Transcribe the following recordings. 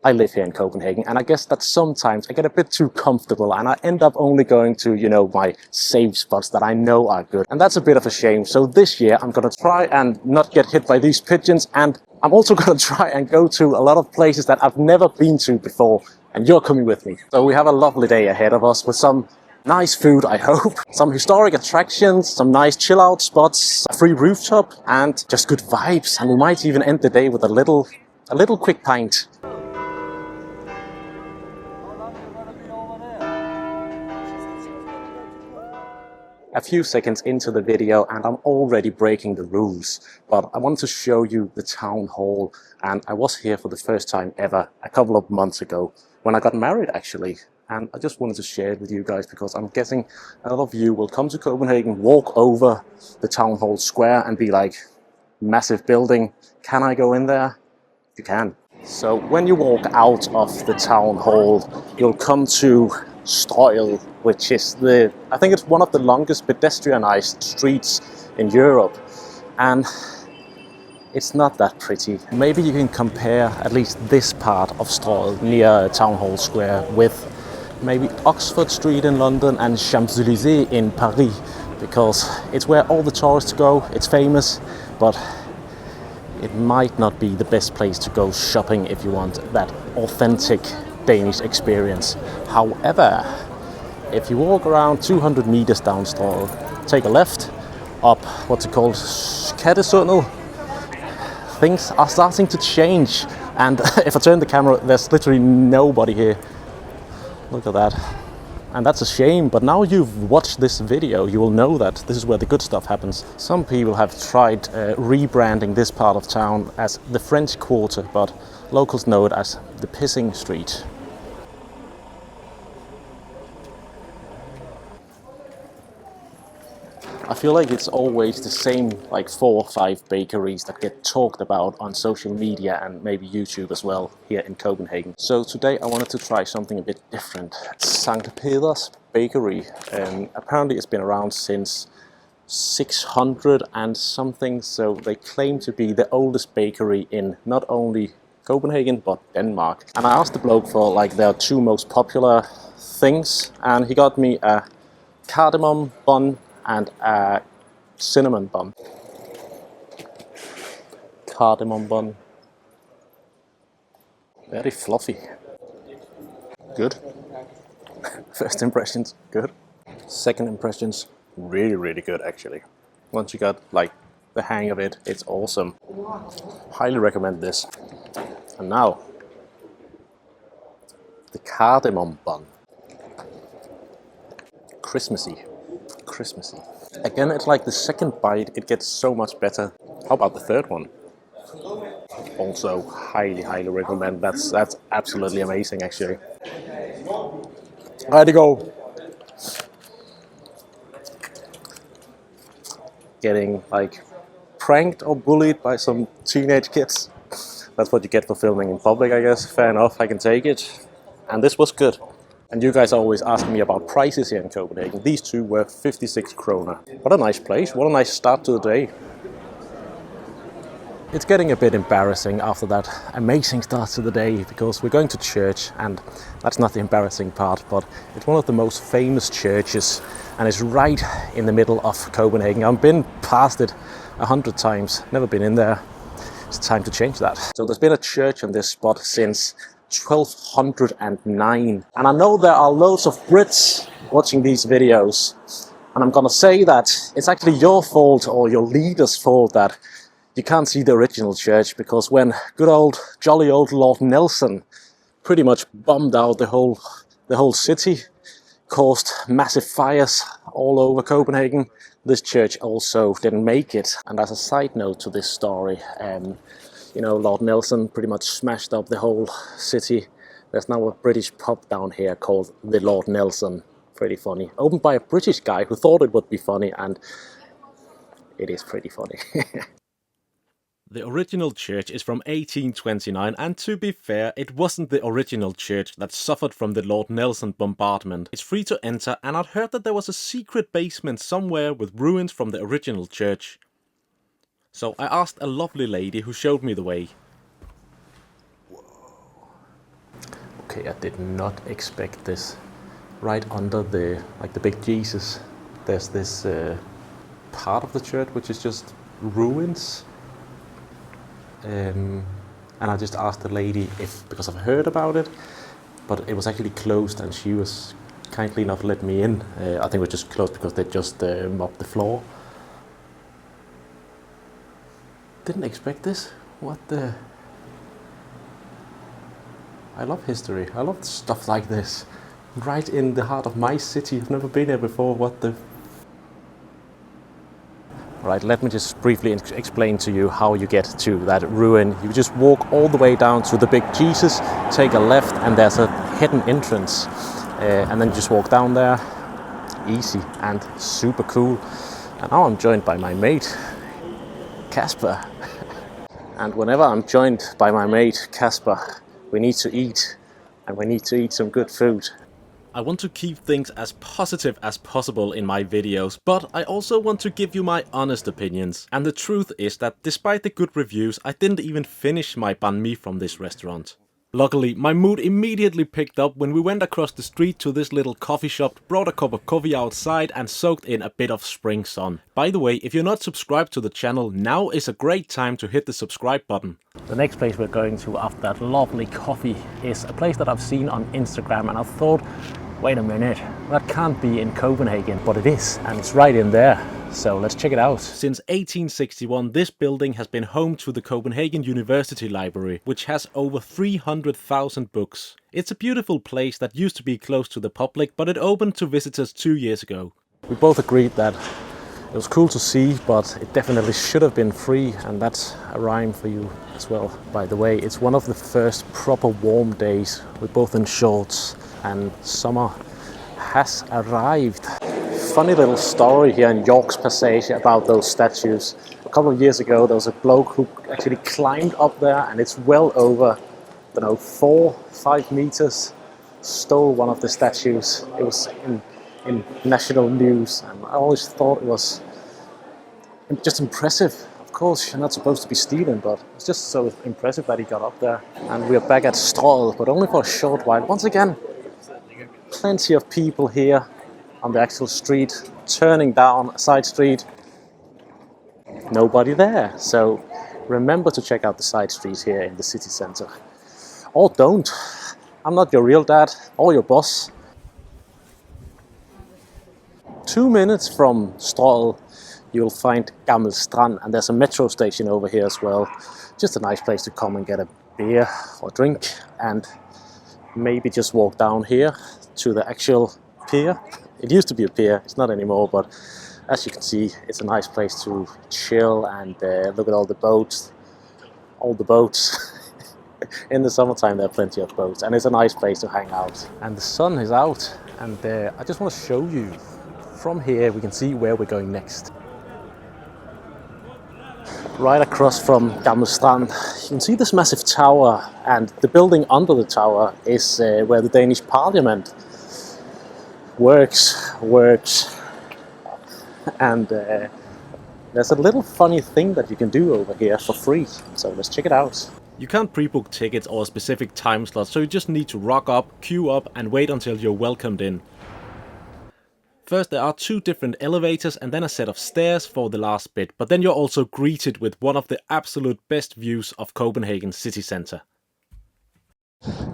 I live here in Copenhagen, and I guess that sometimes I get a bit too comfortable and I end up only going to, you know, my safe spots that I know are good. And that's a bit of a shame. So this year I'm gonna try and not get hit by these pigeons, and I'm also gonna try and go to a lot of places that I've never been to before, and you're coming with me. So we have a lovely day ahead of us with some nice food, I hope, some historic attractions, some nice chill out spots, a free rooftop, and just good vibes. And we might even end the day with a little quick pint. A few seconds into the video and I'm already breaking the rules, but I wanted to show you the town hall, and I was here for the first time ever a couple of months ago when I got married actually, and I just wanted to share it with you guys because I'm guessing a lot of you will come to Copenhagen, walk over the town hall square and be like, massive building, can I go in there? You can. So when you walk out of the town hall, you'll come to Strøget, which is I think it's one of the longest pedestrianized streets in Europe, and it's not that pretty. Maybe you can compare at least this part of Strøget near Town Hall Square with maybe Oxford Street in London and Champs-Élysées in Paris, because it's where all the tourists go, it's famous, but it might not be the best place to go shopping if you want that authentic Danish experience. However, if you walk around 200 meters down Strøget, take a left, up what's it called, Kattesundet, things are starting to change. And if I turn the camera, there's literally nobody here. Look at that. And that's a shame, but now you've watched this video, you will know that this is where the good stuff happens. Some people have tried rebranding this part of town as the French Quarter, but locals know it as the Pissing Street. I feel like it's always the same, like 4 or 5 bakeries that get talked about on social media and maybe YouTube as well here in Copenhagen. So today I wanted to try something a bit different. St. Peter's Bakery. Apparently it's been around since 600 and something, so they claim to be the oldest bakery in not only Copenhagen but Denmark. And I asked the bloke for like their 2 most popular things, and he got me a cardamom bun and a cinnamon bun. Cardamom bun. Very fluffy. Good. First impressions, good. Second impressions, really, really good actually. Once you got like the hang of it, it's awesome. Highly recommend this. And now, the cardamom bun. Christmassy. Again, it's like the second bite, it gets so much better. How about the third one? Also, highly, highly recommend. That's absolutely amazing, actually. Ready to go. Getting like pranked or bullied by some teenage kids. That's what you get for filming in public, I guess. Fair enough, I can take it. And this was good. And you guys always ask me about prices here in Copenhagen. These 2 were 56 kroner. What a nice place, what a nice start to the day. It's getting a bit embarrassing after that amazing start to the day, because we're going to church, and that's not the embarrassing part, but it's one of the most famous churches, and it's right in the middle of Copenhagen. I've been past it 100 times, never been in there. It's time to change that. So there's been a church on this spot since 1209, and I know there are loads of Brits watching these videos, and I'm gonna say that it's actually your fault or your leader's fault that you can't see the original church, because when good old jolly old Lord Nelson pretty much bombed out the whole city, caused massive fires all over Copenhagen, this church also didn't make it. And as a side note to this story, you know, Lord Nelson pretty much smashed up the whole city. There's now a British pub down here called the Lord Nelson. Pretty funny. Opened by a British guy who thought it would be funny, and it is pretty funny. The original church is from 1829, and to be fair, it wasn't the original church that suffered from the Lord Nelson bombardment. It's free to enter, and I'd heard that there was a secret basement somewhere with ruins from the original church. So I asked a lovely lady who showed me the way. Whoa. Okay, I did not expect this. Right under the big Jesus, there's this part of the church which is just ruins. And I just asked the lady because I've heard about it, but it was actually closed, and she was kindly enough to let me in. I think it was just closed because they just mopped the floor. Didn't expect this. What the? I love history. I love stuff like this. Right in the heart of my city. I've never been here before. What the? Right, let me just briefly explain to you how you get to that ruin. You just walk all the way down to the big Jesus, take a left, and there's a hidden entrance. And then you just walk down there. Easy and super cool. And now I'm joined by my mate, Kasper. And whenever I'm joined by my mate, Kasper, we need to eat. And we need to eat some good food. I want to keep things as positive as possible in my videos, but I also want to give you my honest opinions. And the truth is that despite the good reviews, I didn't even finish my banh mi from this restaurant. Luckily, my mood immediately picked up when we went across the street to this little coffee shop, brought a cup of coffee outside and soaked in a bit of spring sun. By the way, if you're not subscribed to the channel, now is a great time to hit the subscribe button. The next place we're going to after that lovely coffee is a place that I've seen on Instagram, and I thought, wait a minute, that can't be in Copenhagen, but it is, and it's right in there. So let's check it out. Since 1861, this building has been home to the Copenhagen University Library, which has over 300,000 books. It's a beautiful place that used to be closed to the public, but it opened to visitors 2 years ago. We both agreed that it was cool to see, but it definitely should have been free, and that's a rhyme for you as well. By the way, it's one of the first proper warm days. We're both in shorts, and summer has arrived. Funny little story here in Jorck's Passage about those statues. A couple of years ago, there was a bloke who actually climbed up there, and it's well over, 4-5 meters. Stole one of the statues. It was in national news, and I always thought it was just impressive. Of course, you're not supposed to be stealing, but it's just so impressive that he got up there. And we're back at Strøget, but only for a short while. Once again, plenty of people here on the actual street, turning down a side street. Nobody there. So remember to check out the side streets here in the city center. Or don't. I'm not your real dad or your boss. 2 minutes from Strøget, you'll find Gammel Strand, and there's a metro station over here as well. Just a nice place to come and get a beer or drink, and maybe just walk down here to the actual pier. It used to be a pier, it's not anymore, but as you can see, it's a nice place to chill and look at all the boats. All the boats. In the summertime, there are plenty of boats, and it's a nice place to hang out. And the sun is out, and I just want to show you. From here, we can see where we're going next. Right across from Gammel Strand, you can see this massive tower, and the building under the tower is where the Danish Parliament works, and there's a little funny thing that you can do over here for free, so let's check it out. You can't pre-book tickets or a specific time slot, so you just need to rock up, queue up and wait until you're welcomed in. First there are 2 different elevators and then a set of stairs for the last bit, but then you're also greeted with one of the absolute best views of Copenhagen city centre.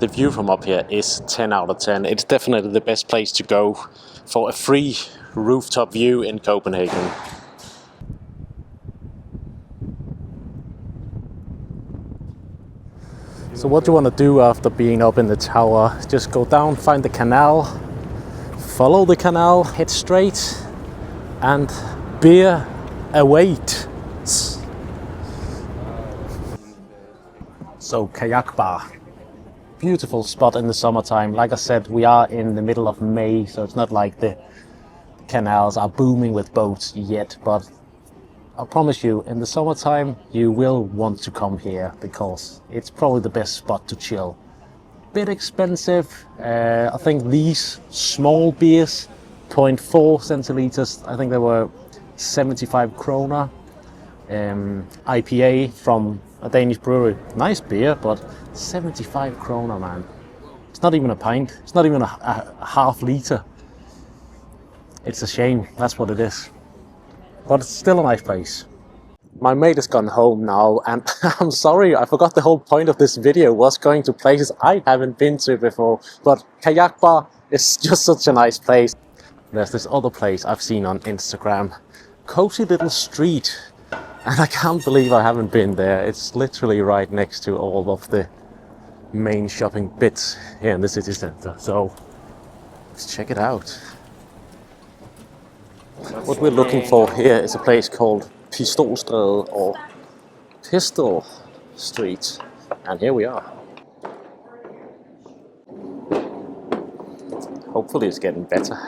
The view from up here is 10 out of 10. It's definitely the best place to go for a free rooftop view in Copenhagen. So what you want to do after being up in the tower, just go down, find the canal, follow the canal, head straight, and beer awaits. So Kayak Bar. Beautiful spot in the summertime. Like I said, we are in the middle of May, so it's not like the canals are booming with boats yet, but I promise you, in the summertime, you will want to come here because it's probably the best spot to chill. Bit expensive. I think these small beers, 0.4 centiliters, I think they were 75 kroner. IPA from a Danish brewery. Nice beer, but 75 kroner, man. It's not even a pint. It's not even a half litre. It's a shame, that's what it is. But it's still a nice place. My mate has gone home now, and I'm sorry, I forgot the whole point of this video was going to places I haven't been to before. But Kayak Bar is just such a nice place. There's this other place I've seen on Instagram. Cozy little street. And I can't believe I haven't been there. It's literally right next to all of the main shopping bits here in the city centre. So let's check it out. What we're looking for here is a place called Strøget or Pistol Street. And here we are. Hopefully it's getting better.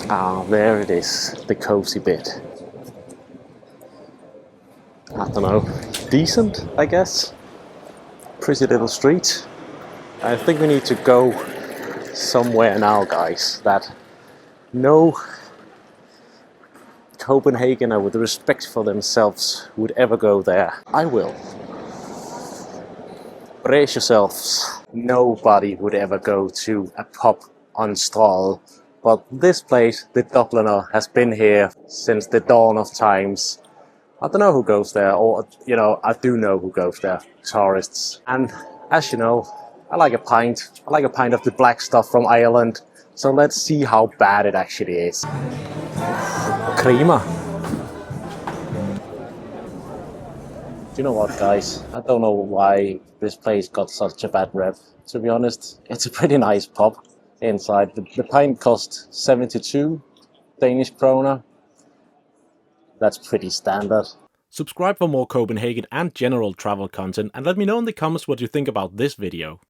Ah, there it is, the cozy bit. I don't know, decent, I guess. Pretty little street. I think we need to go somewhere now, guys, that no Copenhagener with respect for themselves would ever go there. I will. Brace yourselves. Nobody would ever go to a pub on Strøget. But this place, the Dubliner, has been here since the dawn of times. I don't know who goes there, or, you know, I do know who goes there, tourists. And as you know, I like a pint. I like a pint of the black stuff from Ireland. So let's see how bad it actually is. Creamer. Do you know what, guys? I don't know why this place got such a bad rep. To be honest, it's a pretty nice pub inside. The pint cost 72 Danish kroner. That's pretty standard. Subscribe for more Copenhagen and general travel content, and let me know in the comments what you think about this video.